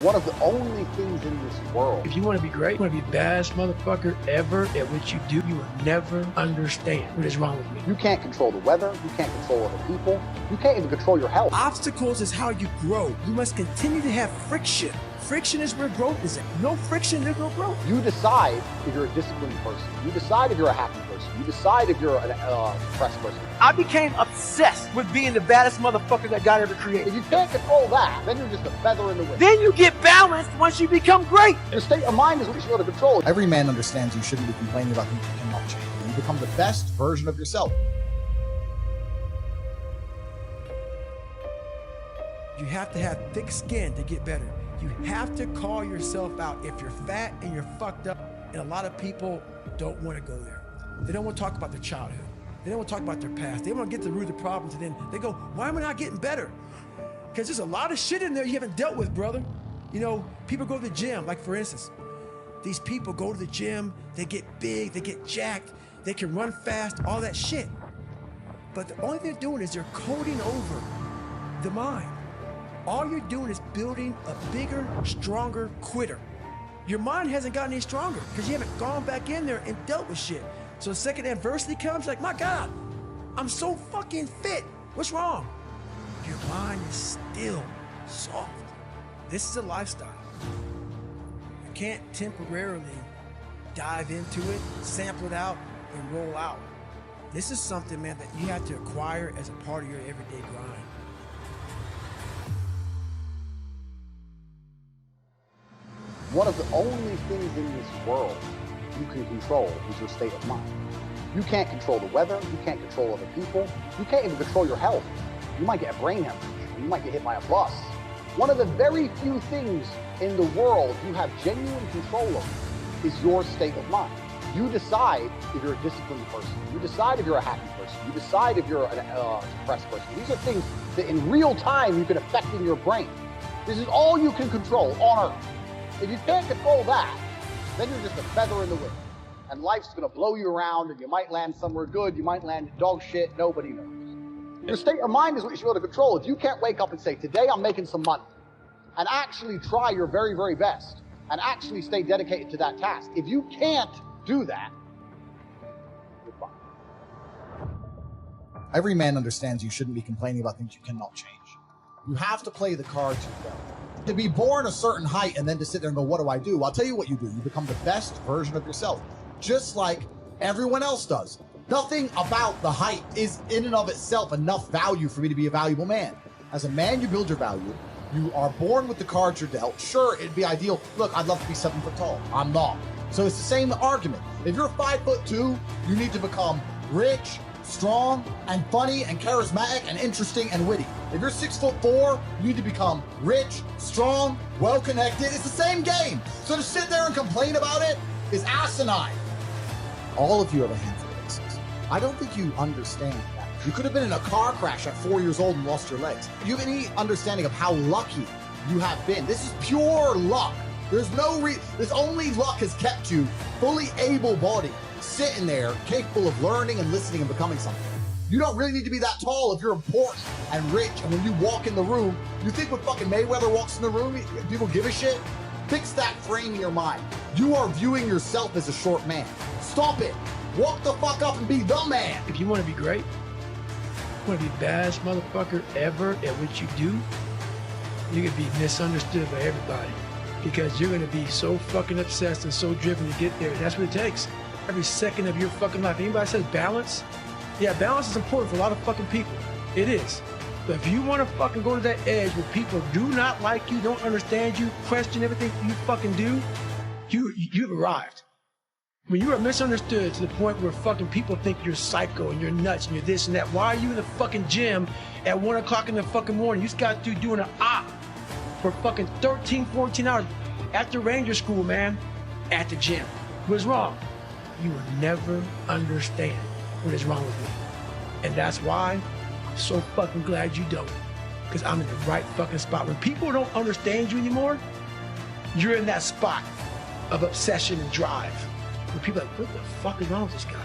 one of the only things in this world. If you want to be great, you want to be the baddest motherfucker ever at what you do, you will never understand what is wrong with me. You can't control the weather. You can't control other people. You can't even control your health. Obstacles is how you grow. You must continue to have friction. Friction is where growth is at. No friction, there's no growth. You decide if you're a disciplined person. You decide if you're a happy person. You decide if you're a depressed person. I became obsessed with being the baddest motherfucker that God ever created. If you can't control that, then you're just a feather in the wind. Then you get balanced once you become great. Your state of mind is what you should be able to control. Every man understands you shouldn't be complaining about things you cannot change. You become the best version of yourself. You have to have thick skin to get better. You have to call yourself out if you're fat and you're fucked up. And a lot of people don't want to go there. They don't want to talk about their childhood. They don't want to talk about their past. They want to get to the root of the problems, and then they go, why am I not getting better? Because there's a lot of shit in there you haven't dealt with, brother. You know, people go to the gym, like for instance, these people go to the gym, they get big, they get jacked, they can run fast, all that shit. But the only thing they're doing is they're coding over the mind. All you're doing is building a bigger, stronger quitter. Your mind hasn't gotten any stronger because you haven't gone back in there and dealt with shit. So the second adversity comes, like, my God, I'm so fucking fit. What's wrong? Your mind is still soft. This is a lifestyle. You can't temporarily dive into it, sample it out, and roll out. This is something, man, that you have to acquire as a part of your everyday grind. One of the only things in this world you can control is your state of mind. You can't control the weather. You can't control other people. You can't even control your health. You might get a brain hemorrhage. You might get hit by a bus. One of the very few things in the world you have genuine control over is your state of mind. You decide if you're a disciplined person. You decide if you're a happy person. You decide if you're a depressed person. These are things that in real time you can affect in your brain. This is all you can control on Earth. If you can't control that, then you're just a feather in the wind. And life's gonna blow you around, and you might land somewhere good, you might land in dog shit, nobody knows. Your state of mind is what you should be able to control. If you can't wake up and say, today I'm making some money, and actually try your very, very best, and actually stay dedicated to that task. If you can't do that, you're fine. Every man understands you shouldn't be complaining about things you cannot change. You have to play the cards you dealt. To be born a certain height and then to sit there and go, what do I do? I'll tell you what you do. You become the best version of yourself, just like everyone else does. Nothing about the height is in and of itself enough value for me to be a valuable man. As a man, you build your value. You are born with the cards you're dealt. Sure, it'd be ideal. Look, I'd love to be 7 foot tall. I'm not. So it's the same argument. If you're 5'2", you need to become rich, strong, and funny, and charismatic, and interesting, and witty. If you're 6'4", you need to become rich, strong, well-connected. It's the same game. So to sit there and complain about it is asinine. All of you have a handful of aces. I don't think you understand that. You could have been in a car crash at 4 years old and lost your legs. Do you have any understanding of how lucky you have been? This is pure luck. There's only luck has kept you fully able-bodied, sitting there, capable of learning and listening and becoming something. You don't really need to be that tall if you're important and rich, and when you walk in the room, you think when fucking Mayweather walks in the room, people give a shit? Fix that frame in your mind. You are viewing yourself as a short man. Stop it. Walk the fuck up and be the man. If you want to be great, you want to be the baddest motherfucker ever at what you do, you're going to be misunderstood by everybody because you're going to be so fucking obsessed and so driven to get there. That's what it takes. Every second of your fucking life. Anybody says balance? Yeah, balance is important for a lot of fucking people. It is. But if you want to fucking go to that edge where people do not like you, don't understand you, question everything you fucking do, you've arrived. When you are misunderstood to the point where fucking people think you're psycho and you're nuts and you're this and that, why are you in the fucking gym at 1 o'clock in the fucking morning? You just got to doing an op for fucking 13, 14 hours after Ranger School, man, at the gym. What's wrong? You will never understand what is wrong with me. And that's why I'm so fucking glad you don't. Because I'm in the right fucking spot. When people don't understand you anymore, you're in that spot of obsession and drive. When people are like, what the fuck is wrong with this guy?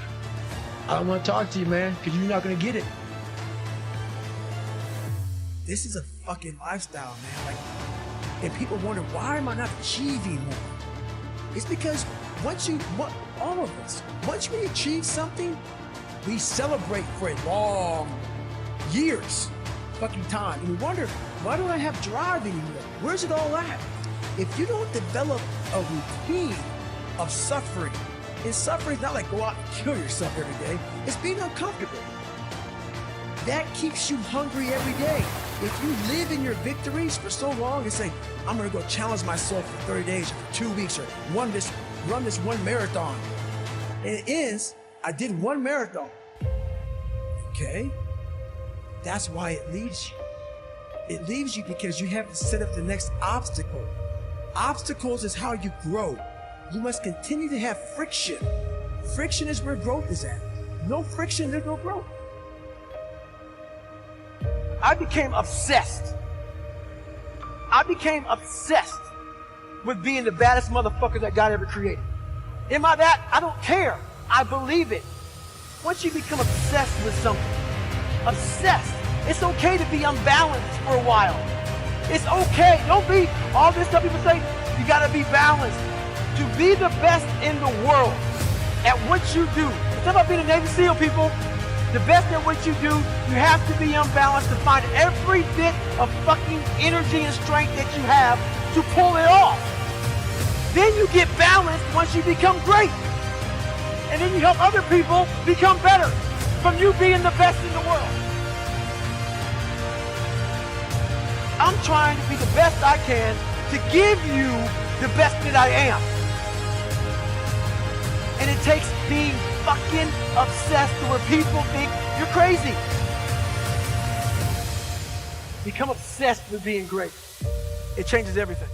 I don't want to talk to you, man, because you're not going to get it. This is a fucking lifestyle, man. Like, And people wonder, why am I not achieving more? It's because all of us, once we achieve something, we celebrate for a long years fucking time. And we wonder, why don't I have drive anymore? Where's it all at? If you don't develop a routine of suffering, and suffering is not like go out and kill yourself every day, it's being uncomfortable. That keeps you hungry every day. If you live in your victories for so long and say, I'm gonna go challenge myself for 30 days or for 2 weeks or run this one marathon. And it ends, I did one marathon. Okay? That's why it leaves you. It leaves you because you have to set up the next obstacle. Obstacles is how you grow. You must continue to have friction. Friction is where growth is at. No friction, there's no growth. I became obsessed. I became obsessed with being the baddest motherfucker that God ever created. Am I that? I don't care. I believe it. Once you become obsessed with something, obsessed, it's okay to be unbalanced for a while. It's okay. Don't be all this stuff people say, you gotta be balanced. To be the best in the world at what you do. It's not about being a Navy SEAL, people. The best at what you do, you have to be unbalanced to find every bit of fucking energy and strength that you have to pull it off. Then you get balanced once you become great. And then you help other people become better from you being the best in the world. I'm trying to be the best I can to give you the best that I am. And it takes being fucking obsessed to where people think you're crazy. Become obsessed with being great. It changes everything.